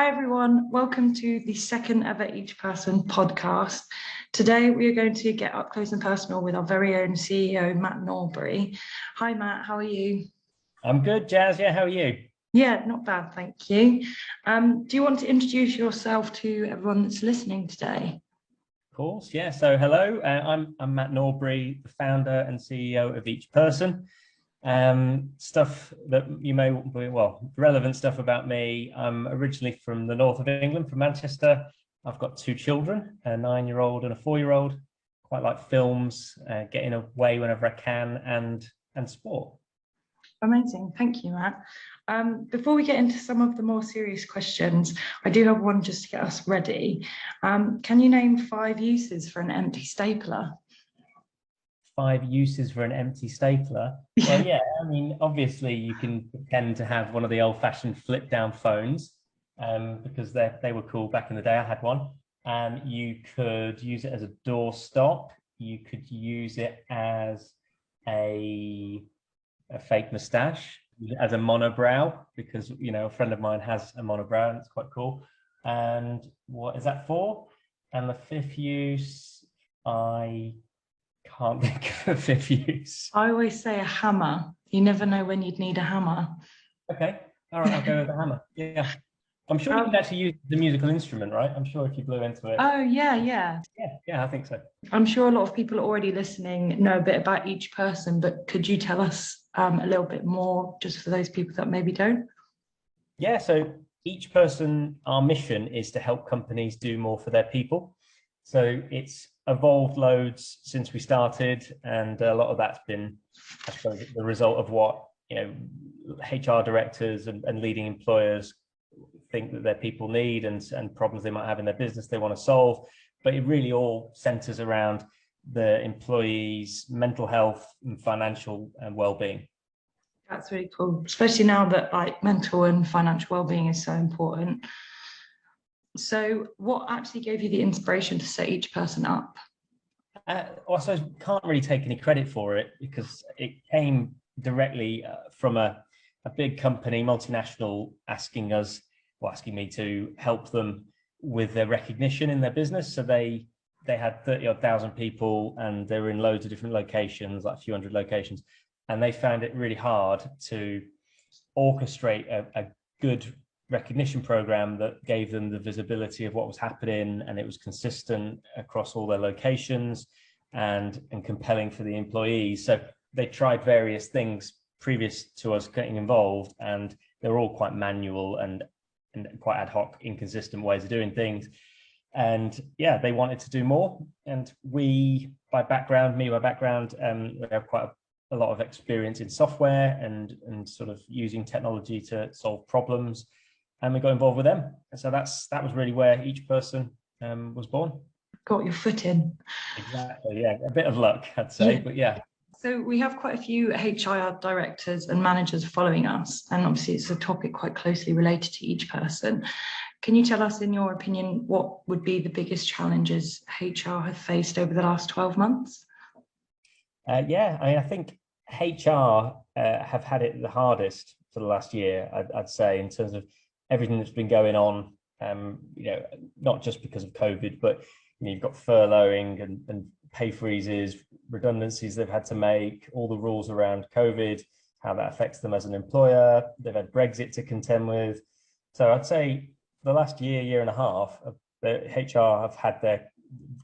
Hi everyone, welcome to the second ever Each Person podcast. Today we are going to get up close and personal with our very own CEO, Matt Norbury. Hi Matt, how are you? I'm good, Jazz. Yeah, how are you? Yeah, not bad, thank you. Do you want to introduce yourself to everyone that's listening today? Of course, yeah. So hello, I'm Matt Norbury, the founder and CEO of Each Person. Stuff that you may, relevant stuff about me. I'm originally from the north of England, from Manchester. I've got two children, a 9-year-old and a 4-year-old. Quite like films, getting away whenever I can, and sport. Amazing, thank you, Matt. Before we get into some of the more serious questions, I do have one just to get us ready. Can you name 5 uses for an empty stapler? 5 uses for an empty stapler? Well, yeah, I mean, obviously you can pretend to have one of the old-fashioned flip-down phones, because they were cool back in the day. I had one. You could use it as a doorstop. You could use it as a fake moustache, as a monobrow, because a friend of mine has a monobrow and it's quite cool. And what is that for? And the 5th use, I can't think of a 5th use. I always say a hammer. You never know when you'd need a hammer. Okay, all right, I'll go with the hammer. Yeah, I'm sure you can actually use the musical instrument, right? I'm sure if you blew into it. Oh, yeah. Yeah, I think so. I'm sure a lot of people already listening know a bit about Each Person, but could you tell us a little bit more just for those people that maybe don't? Yeah, so Each Person, our mission is to help companies do more for their people. So it's evolved loads since we started, and a lot of that's been, I suppose, the result of what HR directors and leading employers think that their people need, and problems they might have in their business they want to solve. But it really all centers around the employees' mental health and financial and well-being. That's really cool, especially now that mental and financial well-being is so important. So what actually gave you the inspiration to set Each Person up? Also, can't really take any credit for it, because it came directly from a big company, multinational, asking me to help them with their recognition in their business. So they had 30,000 people, and they were in loads of different locations, like a few hundred locations, and they found it really hard to orchestrate a good recognition program that gave them the visibility of what was happening, and it was consistent across all their locations and compelling for the employees. So they tried various things previous to us getting involved, and they're all quite manual and quite ad hoc, inconsistent ways of doing things. And yeah, they wanted to do more. And me by background, we have quite a lot of experience in software and sort of using technology to solve problems. And we got involved with them. And so that was really where Each Person was born. Got your foot in. Exactly, yeah. A bit of luck, I'd say, but yeah. So we have quite a few HR directors and managers following us, and obviously it's a topic quite closely related to Each Person. Can you tell us, in your opinion, what would be the biggest challenges HR have faced over the last 12 months? I think HR have had it the hardest for the last year, I'd say, in terms of everything that's been going on, not just because of COVID, but you've got furloughing and pay freezes, redundancies they've had to make, all the rules around COVID, how that affects them as an employer. They've had Brexit to contend with. So I'd say the last year and a half, the HR have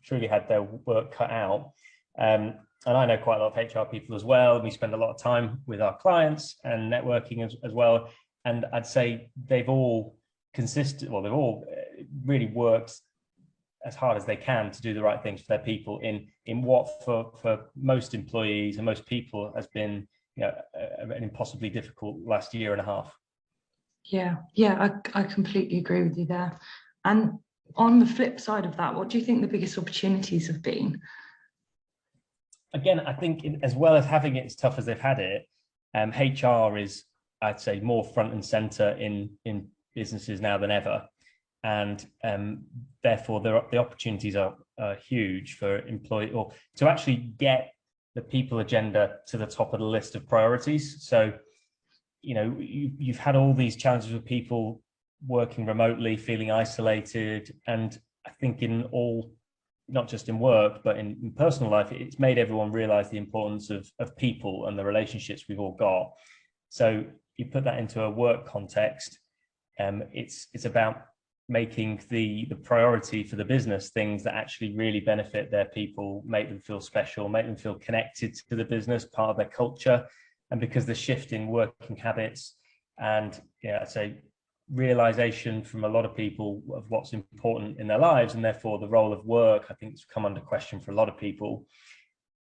truly had their work cut out. And I know quite a lot of HR people as well. We spend a lot of time with our clients and networking as well. And I'd say they've all really worked as hard as they can to do the right things for their people in what for most employees and most people has been an impossibly difficult last year and a half. Yeah, I completely agree with you there. And on the flip side of that, what do you think the biggest opportunities have been? Again, I think as well as having it as tough as they've had it, HR is, I'd say, more front and center in businesses now than ever. And therefore the opportunities are huge for employee, or to actually get the people agenda to the top of the list of priorities. So you've had all these challenges with people working remotely, feeling isolated. And I think in all, not just in work, but in personal life, it's made everyone realize the importance of people and the relationships we've all got. So you put that into a work context, it's about making the priority for the business things that actually really benefit their people, make them feel special, make them feel connected to the business, part of their culture. And because the shift in working habits and, I'd say realization from a lot of people of what's important in their lives, and therefore the role of work, I think, has come under question for a lot of people.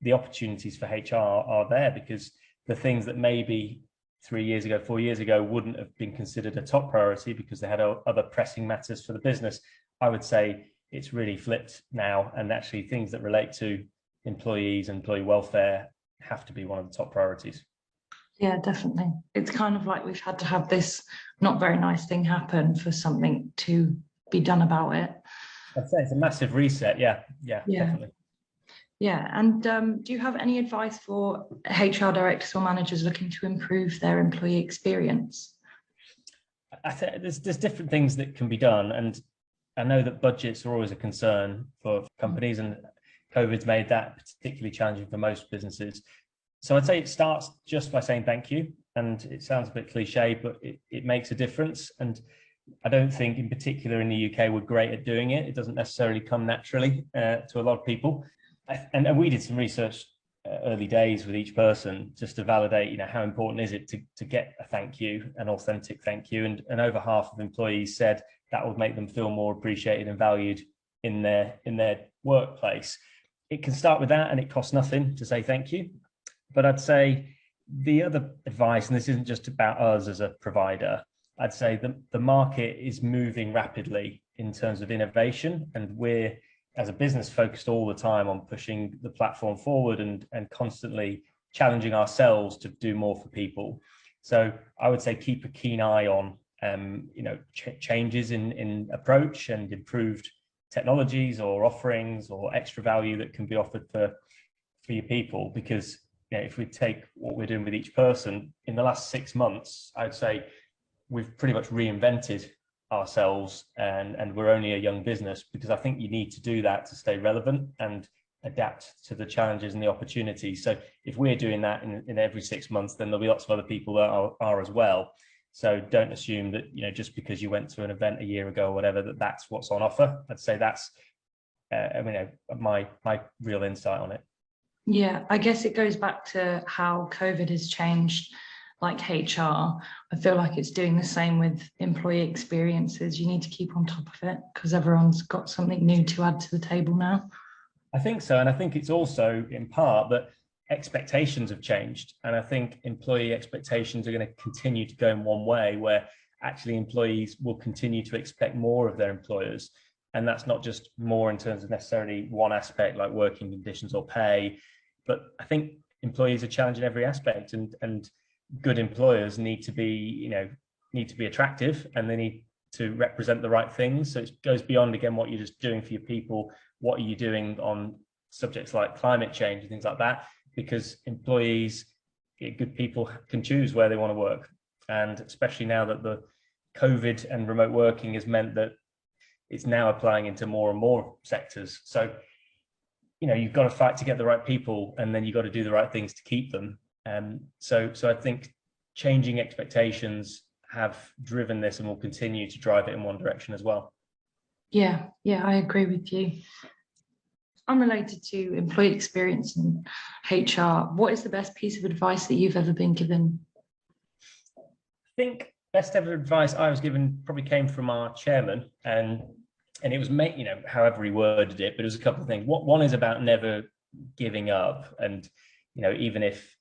The opportunities for HR are there because the things that maybe 3 years ago, 4 years ago wouldn't have been considered a top priority because they had other pressing matters for the business, I would say it's really flipped now, and actually things that relate to employees and employee welfare have to be one of the top priorities. Yeah, definitely. It's kind of like we've had to have this not very nice thing happen for something to be done about it. I'd say it's a massive reset. Yeah, definitely. Yeah, and do you have any advice for HR directors or managers looking to improve their employee experience? I think there's different things that can be done, and I know that budgets are always a concern for companies, and COVID's made that particularly challenging for most businesses. So I'd say it starts just by saying thank you, and it sounds a bit cliche, but it makes a difference. And I don't think in particular in the UK we're great at doing it. It doesn't necessarily come naturally to a lot of people. And we did some research early days with each person just to validate, how important is it to get a thank you, an authentic thank you. And over half of employees said that would make them feel more appreciated and valued in their workplace. It can start with that, and it costs nothing to say thank you. But I'd say the other advice, and this isn't just about us as a provider, I'd say the market is moving rapidly in terms of innovation, and we're, as a business, focused all the time on pushing the platform forward and constantly challenging ourselves to do more for people. So I would say keep a keen eye on changes in approach and improved technologies or offerings or extra value that can be offered for your people. Because if we take what we're doing with each person, in the last 6 months, I'd say we've pretty much reinvented ourselves, and we're only a young business, because I think you need to do that to stay relevant and adapt to the challenges and the opportunities. So if we're doing that in every 6 months, then there'll be lots of other people that are as well. So don't assume that, just because you went to an event a year ago or whatever, that's what's on offer. I'd say that's my real insight on it. Yeah, I guess it goes back to how COVID has changed like HR. I feel like it's doing the same with employee experiences. You need to keep on top of it because everyone's got something new to add to the table now. I think so. And I think it's also in part that expectations have changed. And I think employee expectations are going to continue to go in one way, where actually employees will continue to expect more of their employers. And that's not just more in terms of necessarily one aspect like working conditions or pay, but I think employees are challenging every aspect, and good employers need to be attractive, and they need to represent the right things. So it goes beyond, again, what you're just doing for your people. What are you doing on subjects like climate change and things like that? Because employees, good people, can choose where they want to work. And especially now that the COVID and remote working has meant that it's now applying into more and more sectors. So, you've got to fight to get the right people, and then you've got to do the right things to keep them. So I think changing expectations have driven this and will continue to drive it in one direction as well. Yeah, I agree with you. Unrelated to employee experience and HR, what is the best piece of advice that you've ever been given? I think best ever advice I was given probably came from our chairman, and it was however he worded it, but it was a couple of things. One is about never giving up, and even if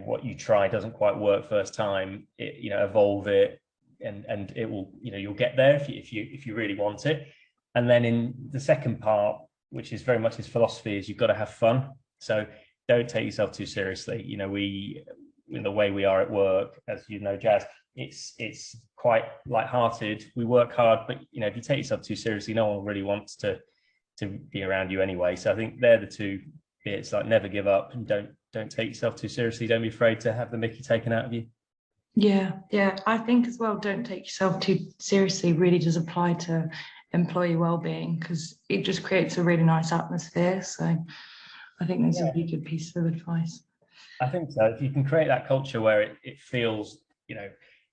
what you try doesn't quite work first time, evolve it, and it will, you'll get there if you really want it. And then in the second part, which is very much his philosophy, is you've got to have fun. So don't take yourself too seriously. We, in the way we are at work, as you know, Jazz, it's quite lighthearted. We work hard, but if you take yourself too seriously, no one really wants to be around you anyway. So I think they're the two bits, like never give up and don't take yourself too seriously. Don't be afraid to have the mickey taken out of you. Yeah. I think as well, don't take yourself too seriously really does apply to employee well-being, because it just creates a really nice atmosphere. So I think those are really good pieces of advice. I think so. If you can create that culture where it feels,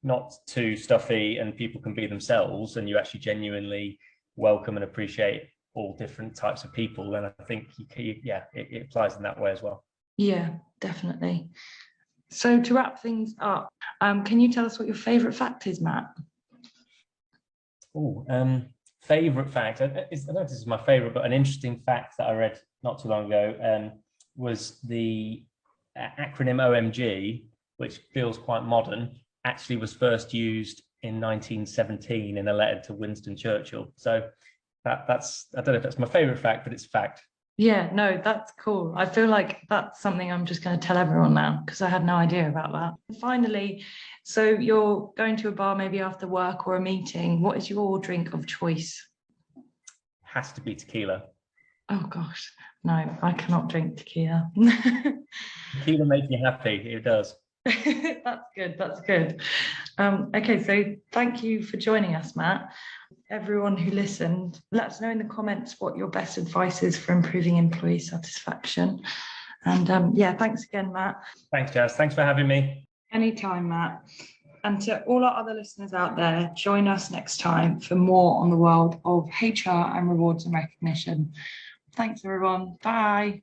not too stuffy and people can be themselves, and you actually genuinely welcome and appreciate all different types of people, then I think it applies in that way as well. Yeah, definitely. So to wrap things up, can you tell us what your favourite fact is, Matt? Favorite fact. I don't know if this is my favorite, but an interesting fact that I read not too long ago was the acronym OMG, which feels quite modern, actually was first used in 1917 in a letter to Winston Churchill. So that's, I don't know if that's my favorite fact, but it's a fact. Yeah, no, that's cool. I feel like that's something I'm just going to tell everyone now, because I had no idea about that. Finally, so you're going to a bar maybe after work or a meeting. What is your drink of choice? Has to be tequila. Oh gosh, no, I cannot drink tequila. Tequila makes me happy. It does. That's good. That's good. Okay, so thank you for joining us, Matt. Everyone who listened, let us know in the comments what your best advice is for improving employee satisfaction. And yeah, thanks again, Matt. Thanks, Jazz. Thanks for having me. Anytime, Matt. And to all our other listeners out there, join us next time for more on the world of HR and rewards and recognition. Thanks, everyone. Bye.